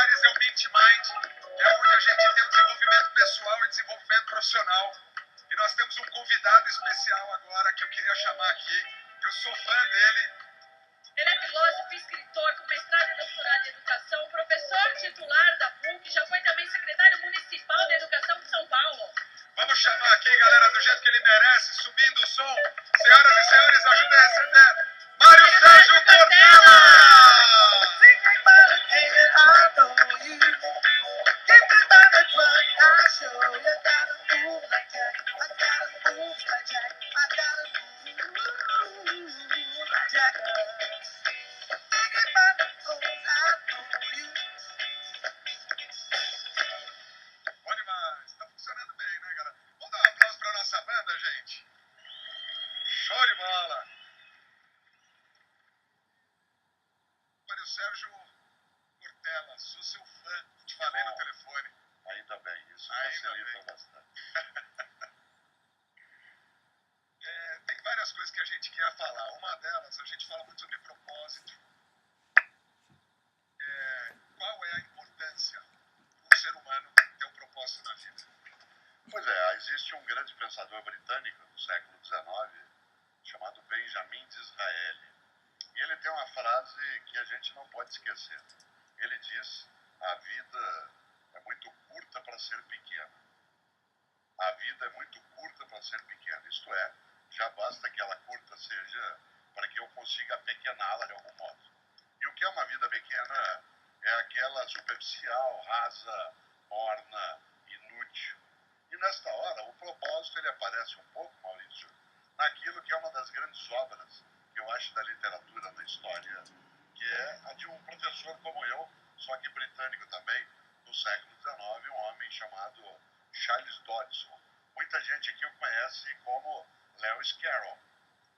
Soares é o Mint Mind, é onde a gente tem o desenvolvimento pessoal e desenvolvimento profissional. E nós temos um convidado especial agora que eu queria chamar aqui. Eu sou fã dele. Ele é filósofo, escritor, com mestrado e doutorado em educação, professor titular da PUC, já foi também secretário municipal de educação de São Paulo. Vamos chamar aqui, galera, do jeito que ele merece, subindo o som. Senhoras e senhores, ajudem a receber Mário Sérgio Cortella! Bom demais, tá funcionando bem, né, galera? Vamos dar um aplauso pra nossa banda, gente. Show de bola! Mário Sérgio Cortella, sou seu fã, te falei no telefone. Ainda bem, isso Ainda facilita bem. bastante. Tem várias coisas que a gente queria falar. Uma delas, a gente fala muito sobre propósito. Qual é a importância do ser humano ter um propósito na vida? Pois é, existe um grande pensador britânico do século XIX, chamado Benjamin Disraeli. E ele tem uma frase que a gente não pode esquecer. Ele diz: a vida é muito curta para ser pequena. A vida é muito curta para ser pequena. Isto é, já basta que ela curta seja para que eu consiga apequená-la de algum modo. E o que é uma vida pequena? É aquela superficial, rasa, morna, inútil. E nesta hora, o propósito ele aparece um pouco, Maurício, naquilo que é uma das grandes obras que eu acho da literatura, da história, que é a de um professor como eu, só que britânico também, do século XIX, um homem chamado Charles Dodgson. Muita gente aqui o conhece como Lewis Carroll.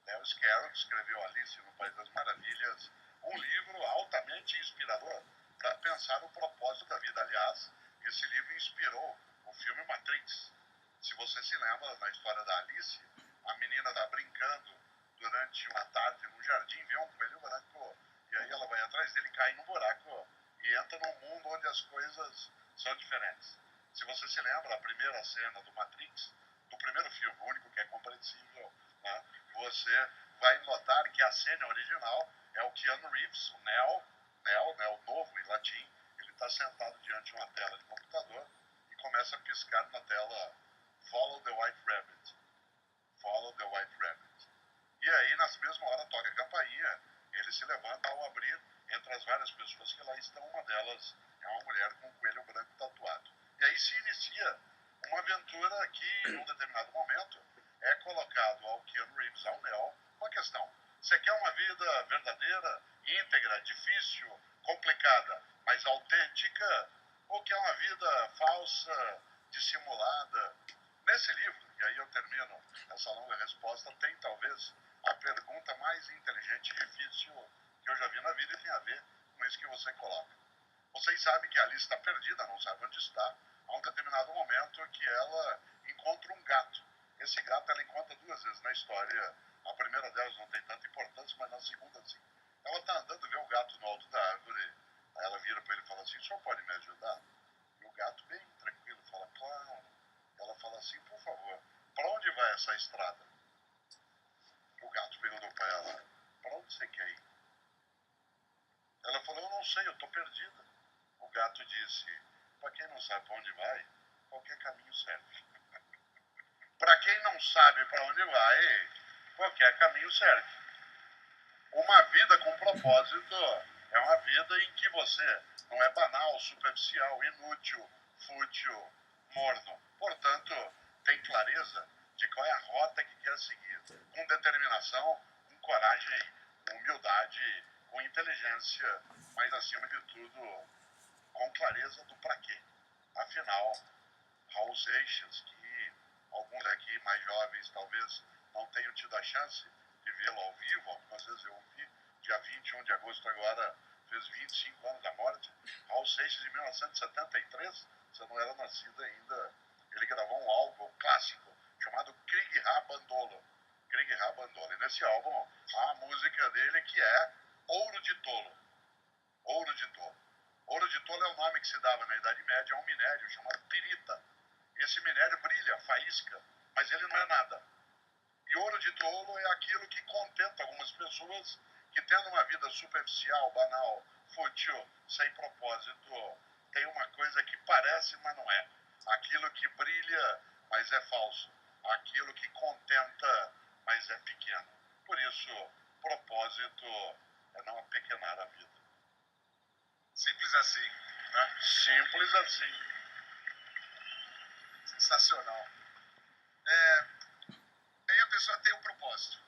Lewis Carroll escreveu Alice no País das Maravilhas, um livro altamente inspirador para pensar o propósito da vida. Aliás, esse livro inspirou o filme Matrix. Se você se lembra, na história da Alice, a menina está brincando durante uma tarde num jardim, vê um coelho branco, e aí ela vai atrás dele, cai num buraco e entra num mundo onde as coisas são diferentes. Se você se lembra, a primeira cena do Matrix, do primeiro filme, o único que é compreensível, né, você vai notar que a cena original é o Keanu Reeves, o Neo novo em latim. Ele está sentado diante de uma tela de computador e começa a piscar na tela Follow the White Rabbit. Follow the White Rabbit. E aí, na mesma hora, toca a campainha, ele se levanta ao abrir, entre as várias pessoas que lá estão, uma delas é uma mulher com um coelho branco tatuado. E aí se inicia uma aventura que, em um determinado momento, é colocado ao Keanu Reeves, ao Neo, uma questão. Você quer uma vida verdadeira, íntegra, difícil, complicada, mas autêntica? Ou quer uma vida falsa, dissimulada? Nesse livro, e aí eu termino essa longa resposta, tem talvez a pergunta mais inteligente e difícil que eu já vi na vida e tem a ver com isso que você coloca. Vocês sabem que a Alice está perdida, não sabe onde está. Há um determinado momento que ela encontra um gato. Esse gato ela encontra duas vezes na história. A primeira delas não tem tanta importância, mas na segunda sim. Ela está andando, vê o gato no alto da árvore. Aí ela vira para ele e fala assim: o senhor pode me ajudar? E o gato bem tranquilo fala: claro. Ela fala assim: por favor, para onde vai essa estrada? O gato perguntou para ela: para onde você quer ir? Ela falou: eu não sei, eu estou perdida. O gato disse: para quem não sabe para onde vai, qualquer caminho serve. Para quem não sabe para onde vai, qualquer caminho serve. Uma vida com propósito é uma vida em que você não é banal, superficial, inútil, fútil, morno. Portanto, tem clareza de qual é a rota que quer seguir, com determinação, com coragem, com humildade, com inteligência, mas acima de tudo, com clareza do para quê. Afinal, Raul Seixas, que alguns aqui mais jovens talvez não tenham tido a chance de vê-lo ao vivo, algumas vezes eu ouvi, dia 21 de agosto agora fez 25 anos da morte. Raul Seixas, em 1973, você não era nascido ainda, ele gravou um álbum clássico chamado Krieg Rabandolo. Krieg Rabandolo. E nesse álbum, há a música dele que é Ouro de Tolo. Ouro de Tolo. Ouro de Tolo é o nome que remédio é um minério chamado pirita. Esse minério brilha, faísca, mas ele não é nada. E ouro de tolo é aquilo que contenta algumas pessoas que, tendo uma vida superficial, banal, fútil, sem propósito, tem uma coisa que parece, mas não é. Aquilo que brilha, mas é falso. Aquilo que contenta, mas é pequeno. Por isso, propósito é não apequenar a vida. Simples assim, né? Simples assim. Sensacional. Aí a pessoa tem um propósito.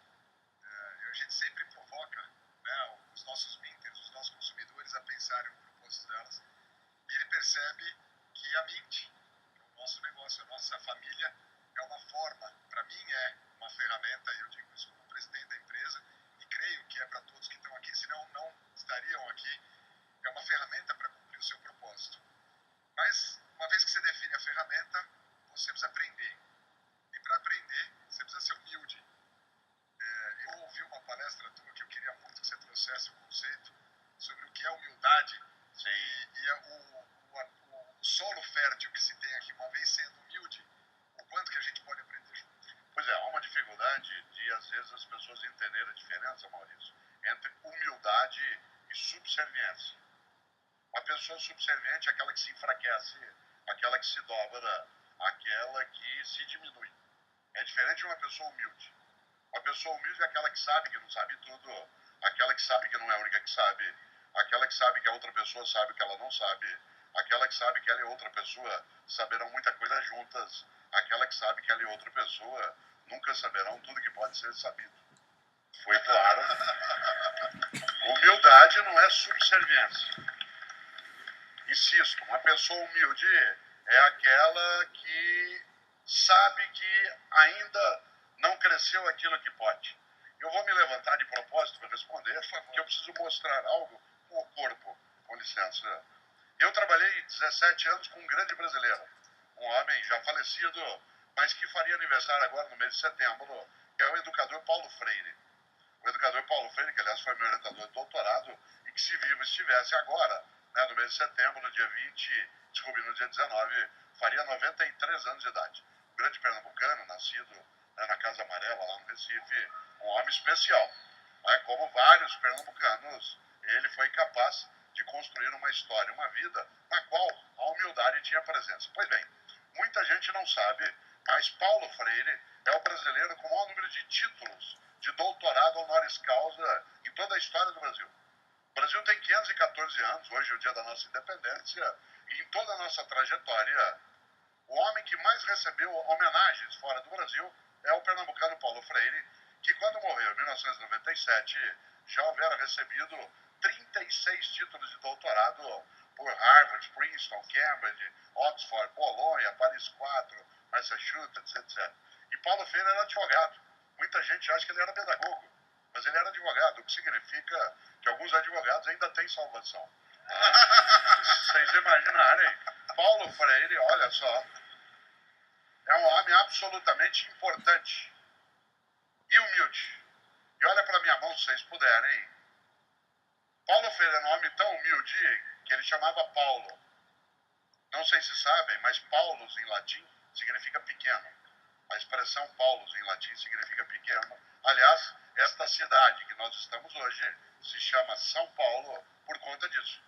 A gente sempre provoca, né, os nossos minters, os nossos consumidores a pensarem no propósito delas. E ele percebe que a Mint, o nosso negócio, a nossa família, é uma forma, para mim é uma ferramenta, e eu digo isso como presidente da empresa, e creio que é para todos que estão aqui, senão não estariam aqui, é uma ferramenta para cumprir o seu propósito. Mas, uma vez que você define a ferramenta, você precisa aprender. E para aprender, você precisa ser humilde. Eu ouvi uma palestra tua que eu queria muito que você trouxesse o conceito sobre o que é humildade. E o solo fértil que se tem aqui, uma vez sendo humilde, o quanto que a gente pode aprender junto. Pois é, há uma dificuldade de, às vezes, as pessoas entenderem a diferença, Maurício, entre humildade e subserviência. A pessoa subserviente é aquela que se enfraquece, aquela que se dobra, aquela que se diminui. É diferente de uma pessoa humilde. Uma pessoa humilde é aquela que sabe que não sabe tudo, aquela que sabe que não é a única que sabe, aquela que sabe que a outra pessoa sabe o que ela não sabe, aquela que sabe que ela e outra pessoa saberão muita coisa juntas, aquela que sabe que ela e outra pessoa nunca saberão tudo que pode ser sabido. Foi claro? Humildade não é subserviência. Insisto, uma pessoa humilde é aquela que sabe que ainda não cresceu aquilo que pode. Eu vou me levantar de propósito para responder, porque eu preciso mostrar algo com o corpo, com licença. Eu trabalhei 17 anos com um grande brasileiro, um homem já falecido, mas que faria aniversário agora no mês de setembro, que é o educador Paulo Freire. O educador Paulo Freire, que aliás foi meu orientador de doutorado, e que se vivo estivesse agora, né, no mês de setembro, no dia 20, no dia 19, faria 93 anos de idade. Um grande pernambucano, nascido, né, na Casa Amarela, lá no Recife, um homem especial. Né, como vários pernambucanos, ele foi capaz de construir uma história, uma vida, na qual a humildade tinha presença. Pois bem, muita gente não sabe, mas Paulo Freire é o brasileiro com o maior número de títulos de doutorado honoris causa em toda a história do Brasil. O Brasil tem 514 anos, hoje é o dia da nossa independência, e em toda a nossa trajetória, o homem que mais recebeu homenagens fora do Brasil é o pernambucano Paulo Freire, que quando morreu em 1997, já houvera recebido 36 títulos de doutorado por Harvard, Princeton, Cambridge, Oxford, Bolonha, Paris 4, Massachusetts, etc. E Paulo Freire era advogado. Muita gente acha que ele era pedagogo, mas ele era advogado, o que significa que alguns advogados ainda têm salvação. Se vocês imaginarem, Paulo Freire, olha só, é um homem absolutamente importante e humilde. E olha para minha mão, se vocês puderem. Paulo Freire era um homem tão humilde que ele chamava Paulo. Não sei se sabem, mas Paulus em latim significa pequeno. A expressão Paulus em latim significa pequeno. Aliás, esta cidade que nós estamos hoje se chama São Paulo por conta disso.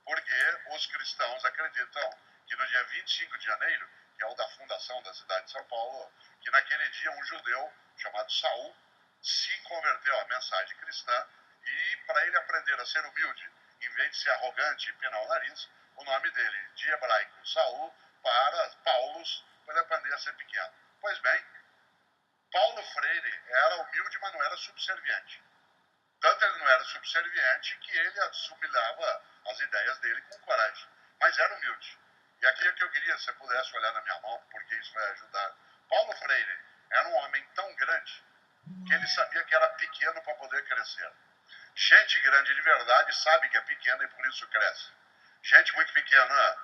Porque os cristãos acreditam que no dia 25 de janeiro, que é o da fundação da cidade de São Paulo, que naquele dia um judeu chamado Saul se converteu à mensagem cristã e para ele aprender a ser humilde, em vez de ser arrogante e empinar o nariz, o nome dele, de hebraico, Saul, para Paulus, para ele aprender a ser pequeno. Pois bem, Paulo Freire era humilde, mas não era subserviente. Tanto ele não era subserviente que ele assimilava as ideias dele com coragem, mas era humilde. E aqui é que eu queria, se você pudesse olhar na minha mão, porque isso vai ajudar. Paulo Freire era um homem tão grande que ele sabia que era pequeno para poder crescer. Gente grande de verdade sabe que é pequena e por isso cresce. Gente muito pequena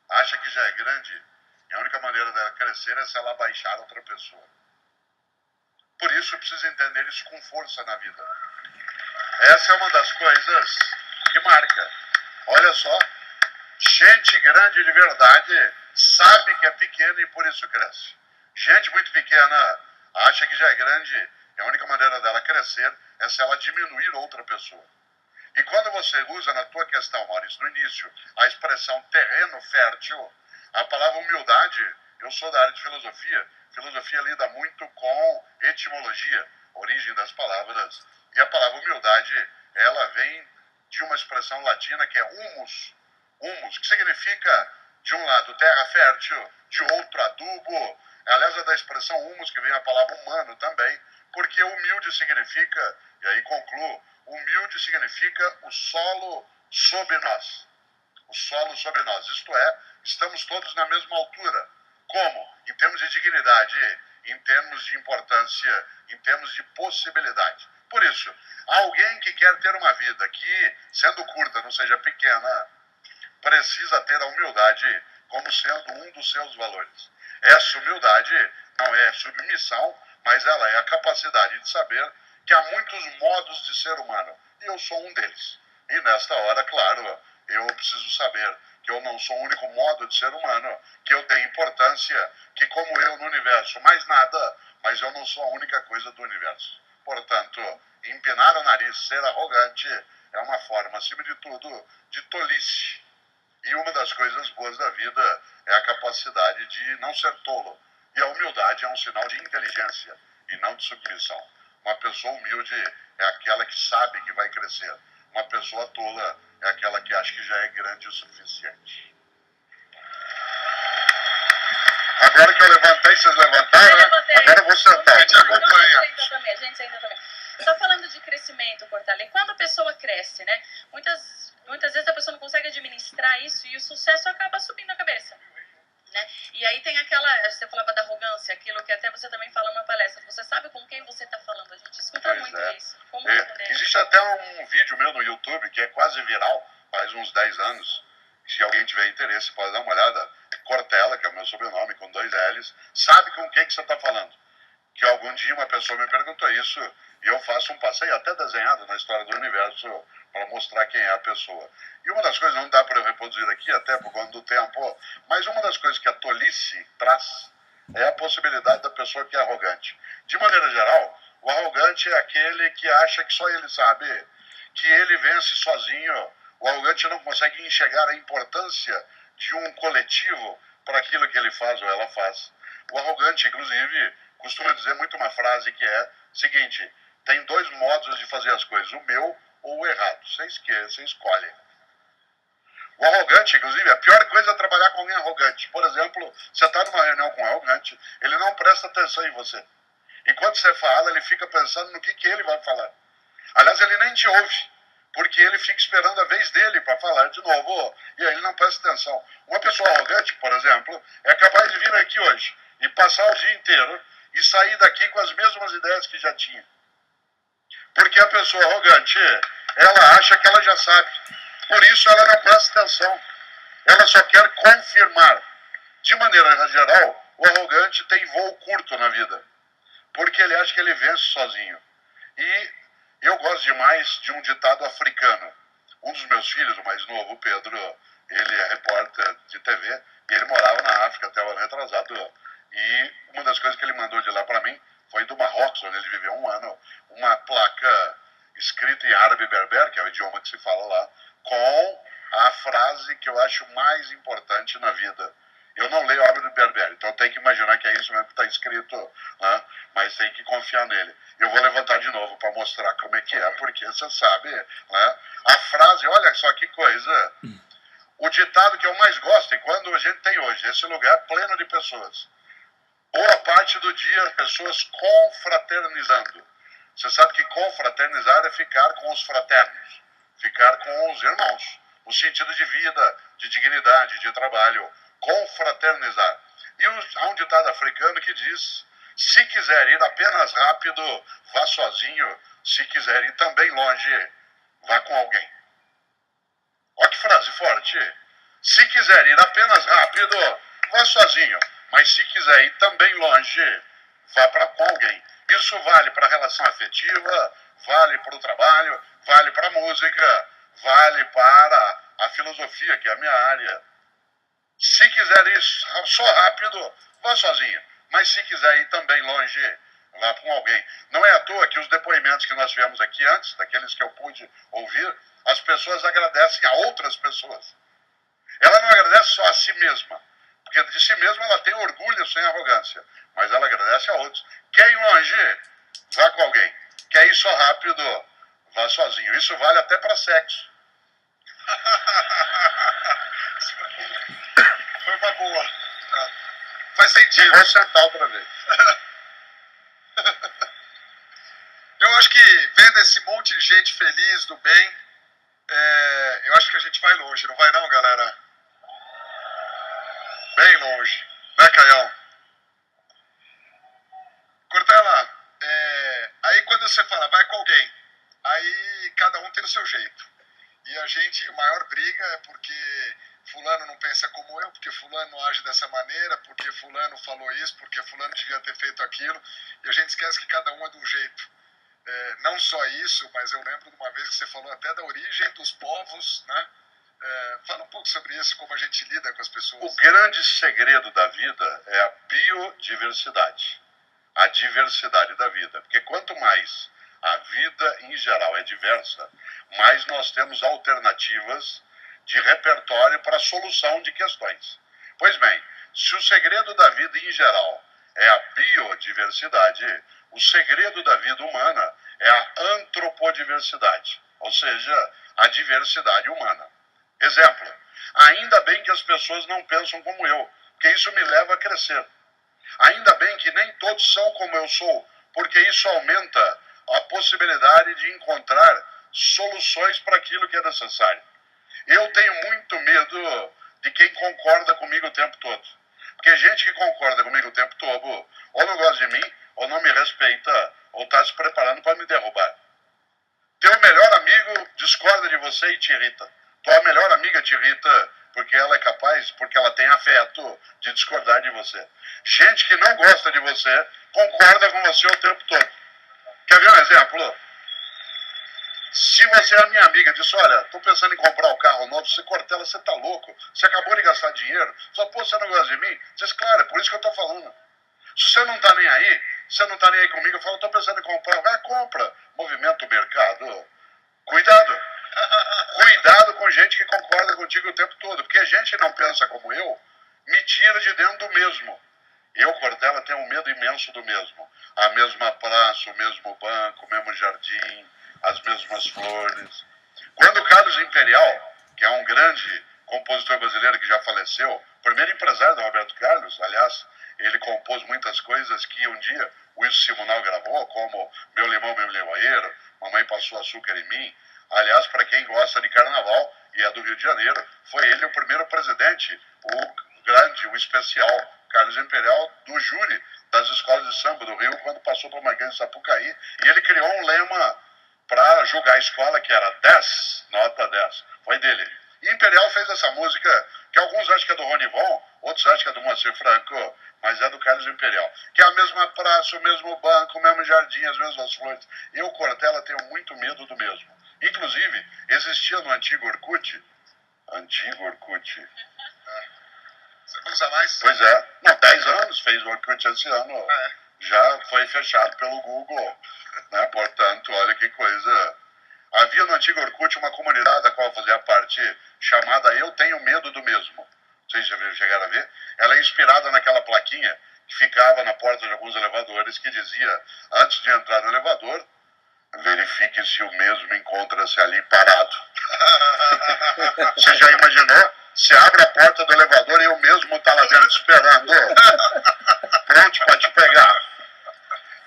acha que já é grande e a única maneira dela crescer é se ela baixar outra pessoa. Por isso eu preciso entender isso com força na vida. Essa é uma das coisas que marca. Olha só, Gente grande de verdade sabe que é pequena e por isso cresce. Gente muito pequena acha que já é grande e a única maneira dela crescer é se ela diminuir outra pessoa. E quando você usa na tua questão, Maurício, no início, a expressão terreno fértil, a palavra humildade, eu sou da área de filosofia. Filosofia lida muito com etimologia, a origem das palavras. E a palavra humildade, ela vem de uma expressão latina que é humus. Humus, que significa, de um lado, terra fértil, de outro, adubo. Aliás, é da expressão humus que vem a palavra humano também, porque humilde significa, e aí concluo, humilde significa o solo sob nós. O solo sobre nós, isto é, estamos todos na mesma altura. Como? Em termos de dignidade, em termos de importância, em termos de possibilidade. Por isso, alguém que quer ter uma vida que, sendo curta, não seja pequena, precisa ter a humildade como sendo um dos seus valores. Essa humildade não é submissão, mas ela é a capacidade de saber que há muitos modos de ser humano. E eu sou um deles. E nesta hora, claro, eu preciso saber que eu não sou o único modo de ser humano, que eu tenho importância, que como eu no universo, mais nada, mas eu não sou a única coisa do universo. Portanto, empinar o nariz, ser arrogante, é uma forma, acima de tudo, de tolice. E uma das coisas boas da vida é a capacidade de não ser tolo. E a humildade é um sinal de inteligência e não de submissão. Uma pessoa humilde é aquela que sabe que vai crescer. Uma pessoa tola é aquela que acha que já é grande o suficiente. Agora que eu levantei, vocês levantaram, né? Agora eu vou sentar, eu te acompanho. A gente senta também. Você está falando de crescimento, Cortella. E quando a pessoa cresce, né? Muitas vezes a pessoa não consegue administrar isso e o sucesso acaba subindo a cabeça. Né? E aí tem aquela, você falava da arrogância, aquilo que até você também fala numa palestra, você sabe com quem você está falando, a gente escuta muito isso. Como existe até um vídeo meu no YouTube que é quase viral, faz uns 10 anos, se alguém tiver interesse pode dar uma olhada, Cortella, que é o meu sobrenome, com 2 L's, sabe com quem que você está falando. Que algum dia uma pessoa me perguntou isso e eu faço um passeio até desenhado na história do universo para mostrar quem é a pessoa. E uma das coisas, não dá para eu reproduzir aqui, até por conta do tempo, mas uma das coisas que a tolice traz é a possibilidade da pessoa que é arrogante. De maneira geral, o arrogante é aquele que acha que só ele sabe, que ele vence sozinho. O arrogante não consegue enxergar a importância de um coletivo para aquilo que ele faz ou ela faz. O arrogante, inclusive, costuma dizer muito uma frase que é o seguinte: tem 2 modos de fazer as coisas, o meu ou o errado. Você escolhe. O arrogante, inclusive, a pior coisa é trabalhar com alguém arrogante. Por exemplo, você está numa reunião com um arrogante, ele não presta atenção em você. Enquanto você fala, ele fica pensando no que ele vai falar. Aliás, ele nem te ouve, porque ele fica esperando a vez dele para falar de novo, e aí ele não presta atenção. Uma pessoa arrogante, por exemplo, é capaz de vir aqui hoje e passar o dia inteiro e sair daqui com as mesmas ideias que já tinha. Porque a pessoa arrogante, ela acha que ela já sabe. Por isso ela não presta atenção. Ela só quer confirmar. De maneira geral, o arrogante tem voo curto na vida. Porque ele acha que ele vence sozinho. E eu gosto demais de um ditado africano. Um dos meus filhos, o mais novo, o Pedro, ele é repórter de TV. E ele morava na África até o ano retrasado. E uma das coisas que ele mandou de lá para mim foi do Marrocos, onde ele viveu 1 ano, uma placa escrita em árabe berber, que é o idioma que se fala lá, com a frase que eu acho mais importante na vida. Eu não leio árabe berber, então eu tenho que imaginar que é isso mesmo que está escrito, né? Mas tem que confiar nele. Eu vou levantar de novo para mostrar como é que é, porque você sabe, né? A frase, olha só que coisa, o ditado que eu mais gosto, e quando a gente tem hoje esse lugar pleno de pessoas, boa parte do dia as pessoas confraternizando. Você sabe que confraternizar é ficar com os fraternos, ficar com os irmãos, no sentido de vida, de dignidade, de trabalho, confraternizar. E há um ditado africano que diz: se quiser ir apenas rápido, vá sozinho, se quiser ir também longe, vá com alguém. Olha que frase forte. Se quiser ir apenas rápido, vá sozinho. Mas se quiser ir também longe, vá com alguém. Isso vale para a relação afetiva, vale para o trabalho, vale para a música, vale para a filosofia, que é a minha área. Se quiser ir só rápido, vá sozinho. Mas se quiser ir também longe, vá com alguém. Não é à toa que os depoimentos que nós tivemos aqui antes, daqueles que eu pude ouvir, as pessoas agradecem a outras pessoas. Ela não agradece só a si mesma, porque de si mesma ela tem orgulho sem arrogância, mas ela agradece a outros. Quer ir longe, vá com alguém. Quer ir só rápido, vá sozinho. Isso vale até para sexo. Foi uma boa. Faz sentido. Vou sentar outra vez. Eu acho que vendo esse monte de gente feliz, do bem, eu acho que a gente vai longe. Não vai não, galera? Bem longe. Né, Caião? Cortella, aí quando você fala, vai com alguém, aí cada um tem o seu jeito. E a maior briga é porque fulano não pensa como eu, porque fulano age dessa maneira, porque fulano falou isso, porque fulano devia ter feito aquilo, e a gente esquece que cada um é de um jeito. Não só isso, mas eu lembro de uma vez que você falou até da origem dos povos, né? Fala um pouco sobre isso, como a gente lida com as pessoas. O grande segredo da vida é a biodiversidade, a diversidade da vida, porque quanto mais a vida em geral é diversa, mais nós temos alternativas de repertório para a solução de questões. Pois bem, se o segredo da vida em geral é a biodiversidade, o segredo da vida humana é a antropodiversidade, ou seja, a diversidade humana. Exemplo, ainda bem que as pessoas não pensam como eu, porque isso me leva a crescer. Ainda bem que nem todos são como eu sou, porque isso aumenta a possibilidade de encontrar soluções para aquilo que é necessário. Eu tenho muito medo de quem concorda comigo o tempo todo. Porque gente que concorda comigo o tempo todo, ou não gosta de mim, ou não me respeita, ou está se preparando para me derrubar. Teu melhor amigo discorda de você e te irrita. Tua melhor amiga te irrita porque ela é capaz, porque ela tem afeto de discordar de você. Gente que não gosta de você, concorda com você o tempo todo. Quer ver um exemplo? Se você é minha amiga, disse, olha, estou pensando em comprar um carro novo, você, Cortella, você está louco, você acabou de gastar dinheiro, só, pô, você não gosta de mim? Diz, claro, é por isso que eu estou falando. Se você não está nem aí, você não está nem aí comigo, eu falo, estou pensando em comprar, vai, compra. Movimento mercado. Cuidado. Cuidado com gente que concorda contigo o tempo todo, porque a gente que não pensa como eu, me tira de dentro do mesmo. Eu, Cortella, tenho um medo imenso do mesmo. A mesma praça, o mesmo banco, o mesmo jardim, as mesmas flores. Quando o Carlos Imperial, que é um grande compositor brasileiro que já faleceu, primeiro empresário do Roberto Carlos, aliás, ele compôs muitas coisas que um dia o Wilson Simonal gravou, como Meu Limão, Meu Limoeiro, Mamãe Passou Açúcar em Mim. Aliás, para quem gosta de carnaval e é do Rio de Janeiro, foi ele o primeiro presidente, o especial Carlos Imperial, do júri das escolas de samba do Rio, quando passou para Marquês de Sapucaí. E ele criou um lema para julgar a escola que era 10, nota 10. Foi dele. E Imperial fez essa música, que alguns acham que é do Ronivon, outros acham que é do Moacir Franco, mas é do Carlos Imperial. Que é a mesma praça, o mesmo banco, o mesmo jardim, as mesmas flores. Eu, Cortella, tenho muito medo do mesmo. Inclusive, existia no antigo Orkut. Você não usa mais? Pois é. Não, 10 anos fez o Orkut esse ano. Já foi fechado pelo Google. Né? Portanto, olha que coisa. Havia no antigo Orkut uma comunidade da qual eu fazia parte, chamada Eu Tenho Medo do Mesmo. Vocês já chegaram a ver? Ela é inspirada naquela plaquinha que ficava na porta de alguns elevadores que dizia, antes de entrar no elevador, verifique se o mesmo encontra-se ali parado. Você já imaginou? Você abre a porta do elevador e o mesmo está lá dentro esperando. Pronto para te pegar.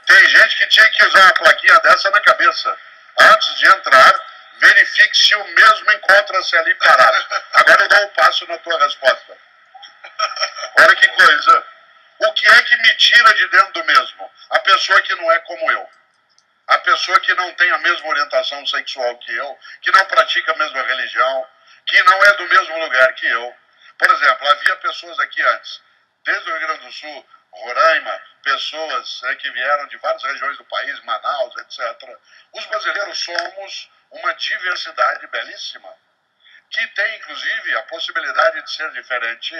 Tem gente que tinha que usar uma plaquinha dessa na cabeça. Antes de entrar, verifique se o mesmo encontra-se ali parado. Agora eu dou um passo na tua resposta. Olha que coisa. O que é que me tira de dentro do mesmo? A pessoa que não é como eu. A pessoa que não tem a mesma orientação sexual que eu, que não pratica a mesma religião, que não é do mesmo lugar que eu. Por exemplo, havia pessoas aqui antes, desde o Rio Grande do Sul, Roraima, pessoas que vieram de várias regiões do país, Manaus, etc. Os brasileiros somos uma diversidade belíssima. que tem, inclusive, a possibilidade de ser diferente,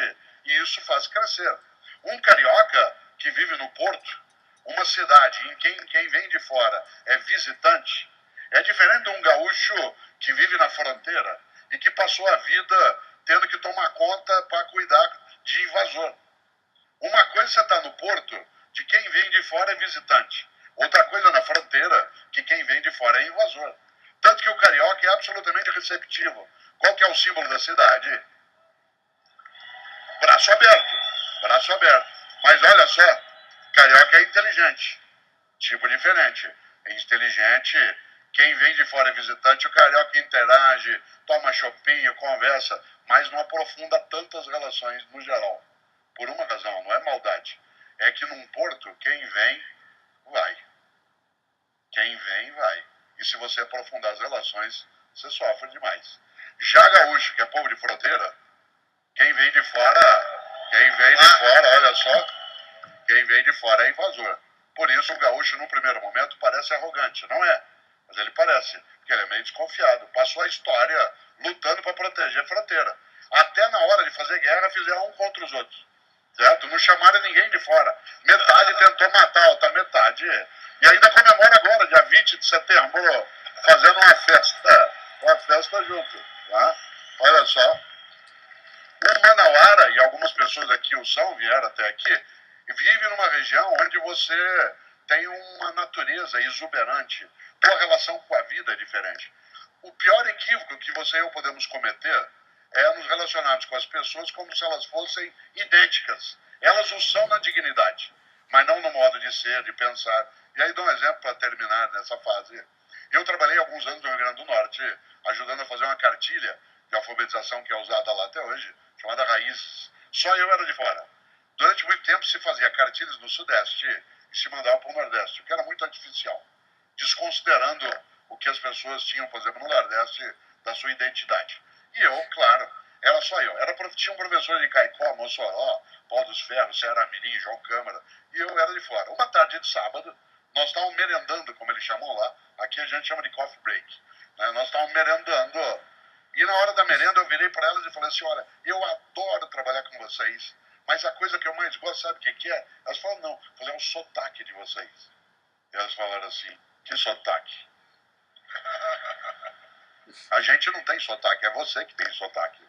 e isso faz crescer. Um carioca que vive no Porto, uma cidade em quem vem de fora é visitante, é diferente de um gaúcho que vive na fronteira e que passou a vida tendo que tomar conta para cuidar de invasor. Uma coisa você está no Porto, de quem vem de fora é visitante. Outra coisa na fronteira, que quem vem de fora é invasor. Tanto que o carioca é absolutamente receptivo. Qual que é o símbolo da cidade? Braço aberto. Braço aberto. Mas olha só, carioca é inteligente. Tipo diferente. É inteligente. Quem vem de fora é visitante, o carioca interage, toma chopinho, conversa, mas não aprofunda tantas relações no geral. Por uma razão, não é maldade. É que num porto, quem vem, vai. Quem vem, vai. E se você aprofundar as relações, você sofre demais. Já gaúcho, que é povo de fronteira, quem vem de fora, olha só, quem vem de fora é invasor. Por isso o gaúcho, no primeiro momento, parece arrogante. Não é, mas ele parece, porque ele é meio desconfiado. Passou a história lutando para proteger a fronteira. Até na hora de fazer guerra, fizeram um contra os outros. Certo? Não chamaram ninguém de fora. Metade tentou matar a outra metade. E ainda comemora agora, dia 20 de setembro, fazendo uma festa junto. Tá? Olha só. O Manauara, e algumas pessoas aqui vieram até aqui, vive numa região onde você tem uma natureza exuberante. Tua relação com a vida é diferente. O pior equívoco que você e eu podemos cometer é nos relacionarmos com as pessoas como se elas fossem idênticas. Elas o são na dignidade, mas não no modo de ser, de pensar. E aí dou um exemplo para terminar nessa fase. Eu trabalhei alguns anos no Rio Grande do Norte, ajudando a fazer uma cartilha de alfabetização que é usada lá até hoje, chamada Raízes. Só eu era de fora. Durante muito tempo se fazia cartilhas no Sudeste e se mandava para o Nordeste, o que era muito artificial, desconsiderando o que as pessoas tinham, por exemplo, no Nordeste, da sua identidade. E eu, claro, era só eu. Tinha um professor de Caicó, Mossoró, Pau dos Ferros, Ceará Mirim, João Câmara, e eu era de fora. Uma tarde de sábado, nós estávamos merendando, como eles chamam lá, aqui a gente chama de coffee break. Né? Nós estávamos merendando, e na hora da merenda eu virei para elas e falei assim, olha, eu adoro trabalhar com vocês, mas a coisa que eu mais gosto, sabe o que é? Elas falaram, não. Eu falei, é o sotaque de vocês. E elas falaram assim, que sotaque? A gente não tem sotaque, é você que tem sotaque.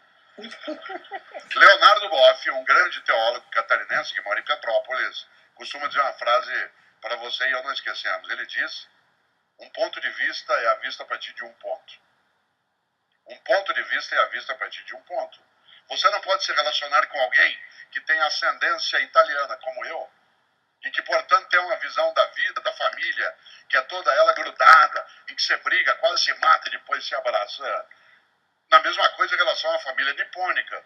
Leonardo Boff, um grande teólogo catarinense que mora em Petrópolis, costuma dizer uma frase para você e eu não esquecemos. Ele diz, um ponto de vista é a vista a partir de um ponto. Um ponto de vista é a vista a partir de um ponto. Você não pode se relacionar com alguém que tem ascendência italiana, como eu, e que, portanto, tem uma visão da vida, da família, que é toda ela grudada, em que você briga, quase se mata e depois se abraça. Na mesma coisa em relação à família nipônica.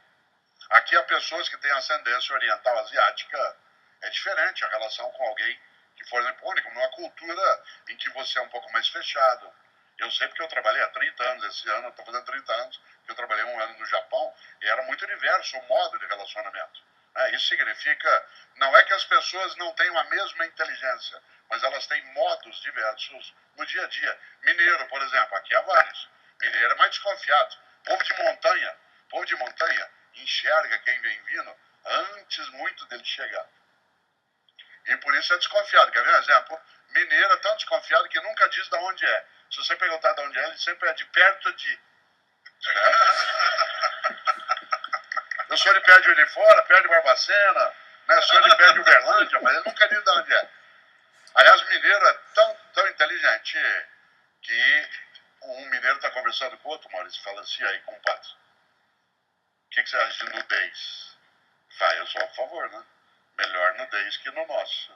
Aqui há pessoas que têm ascendência oriental asiática. É diferente a relação com alguém que for nipônico, numa cultura em que você é um pouco mais fechado. Eu sei porque eu trabalhei há 30 anos, esse ano eu estou fazendo 30 anos, que eu trabalhei um ano no Japão, e era muito diverso o modo de relacionamento. Isso significa, não é que as pessoas não tenham a mesma inteligência, mas elas têm modos diversos no dia a dia. Mineiro, por exemplo, aqui há vários. Mineiro é mais desconfiado. Povo de montanha enxerga quem vem vindo antes muito dele chegar. E por isso é desconfiado. Quer ver um exemplo? Mineiro é tão desconfiado que nunca diz de onde é. Se você perguntar de onde é, ele sempre é de perto de. Eu sou de perto de fora, perto de Barbacena, né? Sou de perto de Uberlândia, mas ele nunca diz de onde é. Aliás, mineiro é tão inteligente que um mineiro está conversando com outro, Maurício, fala assim, aí, compadre, o que você acha de nudez? Eu sou a favor, né? Melhor nudez que no nosso.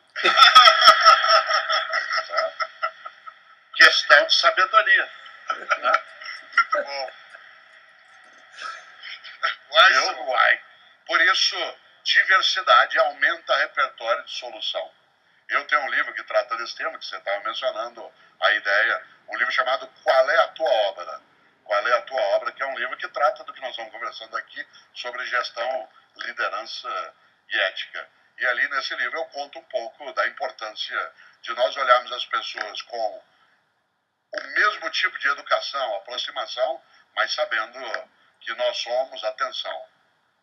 Tá? Questão de sabedoria. Né? Muito bom. Uai. Por isso, diversidade aumenta repertório de solução. Eu tenho um livro que trata desse tema, que você estava mencionando a ideia, um livro chamado Qual é a Tua Obra? Qual é a Tua Obra? Que é um livro que trata do que nós estamos conversando aqui sobre gestão, liderança e ética. E ali nesse livro eu conto um pouco da importância de nós olharmos as pessoas com o mesmo tipo de educação, aproximação, mas sabendo que nós somos, atenção,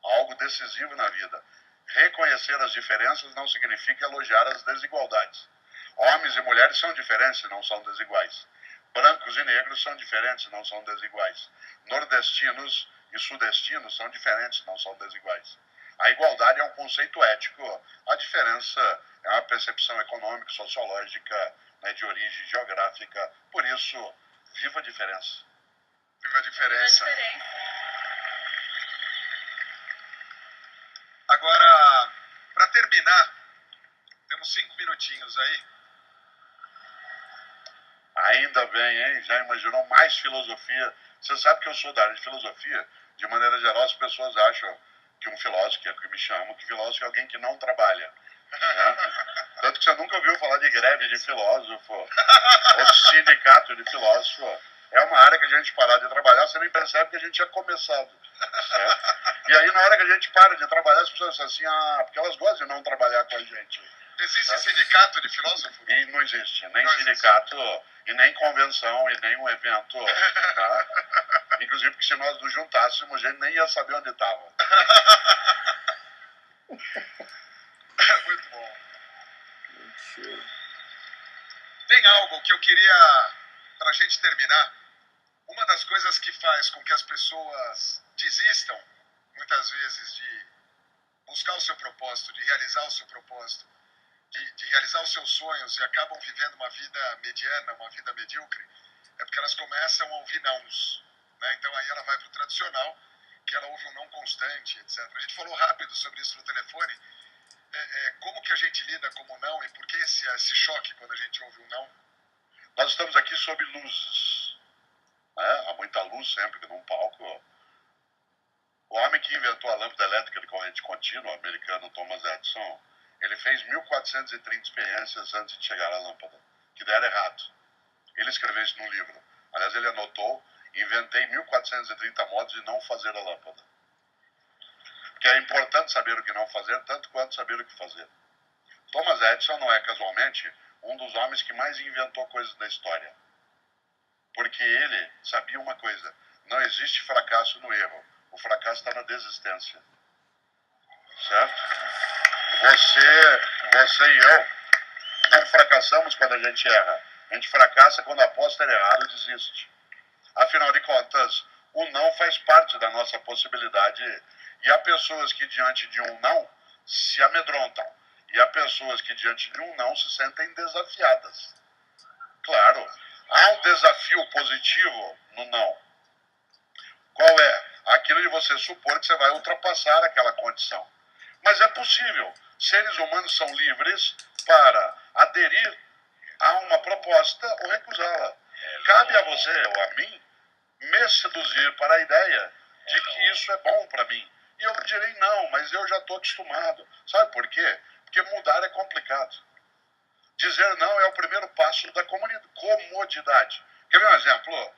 algo decisivo na vida. Reconhecer as diferenças não significa elogiar as desigualdades. Homens e mulheres são diferentes, não são desiguais. Brancos e negros são diferentes, não são desiguais. Nordestinos e sudestinos são diferentes, não são desiguais. A igualdade é um conceito ético, a diferença é uma percepção econômica, sociológica, né, de origem geográfica. Por isso, viva a diferença. Viva a diferença. Viva a diferença. Agora, para terminar, temos 5 minutinhos aí. Ainda bem, hein? Já imaginou mais filosofia? Você sabe que eu sou da área de filosofia. De maneira geral, as pessoas acham que um filósofo, que é o que me chamam, que filósofo é alguém que não trabalha. Né? Tanto que você nunca ouviu falar de greve de filósofo, ou sindicato de filósofo. É uma área que a gente parar de trabalhar, você nem percebe que a gente tinha começado. Certo? E aí, na hora que a gente para de trabalhar, as pessoas dizem assim, porque elas gostam de não trabalhar com a gente. Existe sindicato de filósofo? E não existe, nem Não sindicato, e nem convenção, e nem um evento. Tá? Inclusive, porque se nós nos juntássemos, a gente nem ia saber onde estava. Muito bom. Tem algo que eu queria, para a gente terminar, uma das coisas que faz com que as pessoas desistam, muitas vezes, de buscar o seu propósito, de realizar o seu propósito, de realizar os seus sonhos e acabam vivendo uma vida mediana, uma vida medíocre, é porque elas começam a ouvir nãos. Né? Então aí ela vai para o tradicional, que ela ouve um não constante, etc. A gente falou rápido sobre isso no telefone. Como que a gente lida com o não e por que esse choque quando a gente ouve um não? Nós estamos aqui sob luzes. Né? Há muita luz sempre num palco. O homem que inventou a lâmpada elétrica de corrente contínua, o americano Thomas Edison, ele fez 1430 experiências antes de chegar à lâmpada, que deram errado. Ele escreveu isso num livro. Aliás, ele anotou, inventei 1430 modos de não fazer a lâmpada. Porque é importante saber o que não fazer, tanto quanto saber o que fazer. Thomas Edison não é, casualmente, um dos homens que mais inventou coisas da história. Porque ele sabia uma coisa, não existe fracasso no erro. O fracasso está na desistência. Certo? Você e eu não fracassamos quando a gente erra. A gente fracassa quando aposta errado e desiste. Afinal de contas, o não faz parte da nossa possibilidade. E há pessoas que diante de um não se amedrontam. E há pessoas que diante de um não se sentem desafiadas. Claro, há um desafio positivo no não. Qual é? Aquilo de você supor que você vai ultrapassar aquela condição. Mas é possível. Seres humanos são livres para aderir a uma proposta ou recusá-la. Cabe a você ou a mim me seduzir para a ideia de que isso é bom para mim. E eu direi não, mas eu já estou acostumado. Sabe por quê? Porque mudar é complicado. Dizer não é o primeiro passo da comodidade. Quer ver um exemplo?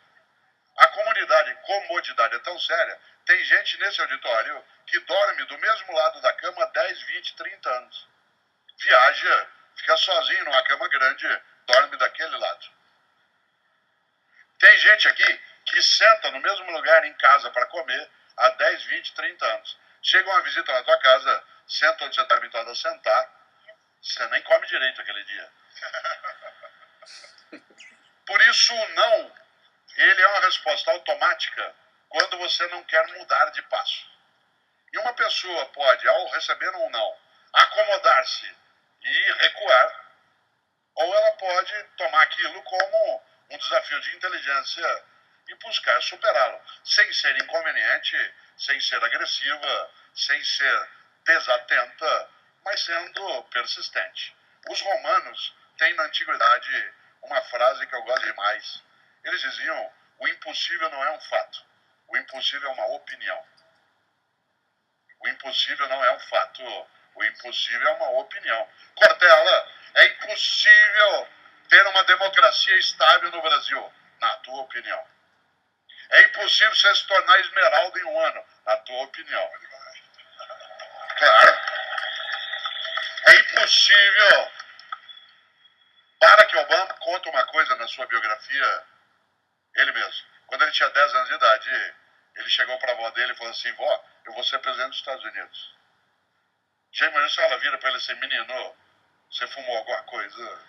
A comodidade é tão séria. Tem gente nesse auditório que dorme do mesmo lado da cama há 10, 20, 30 anos. Viaja, fica sozinho numa cama grande, dorme daquele lado. Tem gente aqui que senta no mesmo lugar em casa para comer há 10, 20, 30 anos. Chega uma visita na tua casa, senta onde você está habituado a sentar, você nem come direito aquele dia. Por isso o não, ele é uma resposta automática quando você não quer mudar de passo. E uma pessoa pode, ao receber um não, acomodar-se e recuar, ou ela pode tomar aquilo como um desafio de inteligência e buscar superá-lo, sem ser inconveniente, sem ser agressiva, sem ser desatenta, mas sendo persistente. Os romanos têm na antiguidade uma frase que eu gosto demais. Eles diziam, o impossível não é um fato, o impossível é uma opinião. O impossível não é um fato, o impossível é uma opinião. Cortella, é impossível ter uma democracia estável no Brasil, na tua opinião. É impossível você se tornar esmeralda em um ano, na tua opinião. Claro. É impossível. Barack Obama conta uma coisa na sua biografia, ele mesmo. Quando ele tinha 10 anos de idade, Ele chegou para a avó dele e falou assim: vó, eu vou ser presidente dos Estados Unidos. Já imaginou se ela vira para ele assim: menino, você fumou alguma coisa?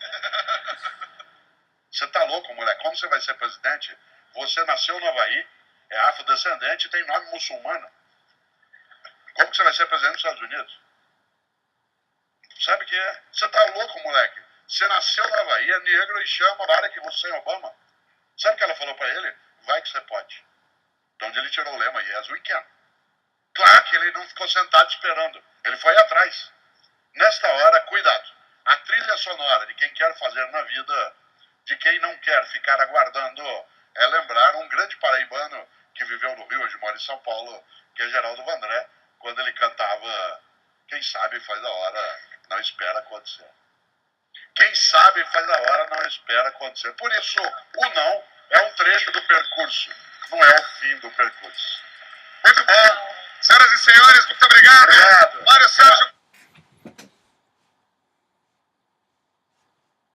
Você tá louco, moleque? Como você vai ser presidente? Você nasceu no Havaí, é afrodescendente e tem nome muçulmano. Como que você vai ser presidente dos Estados Unidos? Sabe o que é? Você tá louco, moleque? Você nasceu no Havaí, é negro e chama para que você é Obama. Sabe o que ela falou para ele? Vai que você pode. De onde ele tirou o lema, yes we can. Claro que ele não ficou sentado esperando. Ele foi atrás. Nesta hora, cuidado. A trilha sonora de quem quer fazer na vida, de quem não quer ficar aguardando, é lembrar um grande paraibano que viveu no Rio, hoje mora em São Paulo, que é Geraldo Vandré, quando ele cantava Quem sabe faz a hora, não espera acontecer. Quem sabe faz a hora, não espera acontecer. Por isso, o não é um trecho do percurso, não é o fim do percurso. Muito bom. Senhoras e senhores, muito obrigado. Obrigado. Mário Sérgio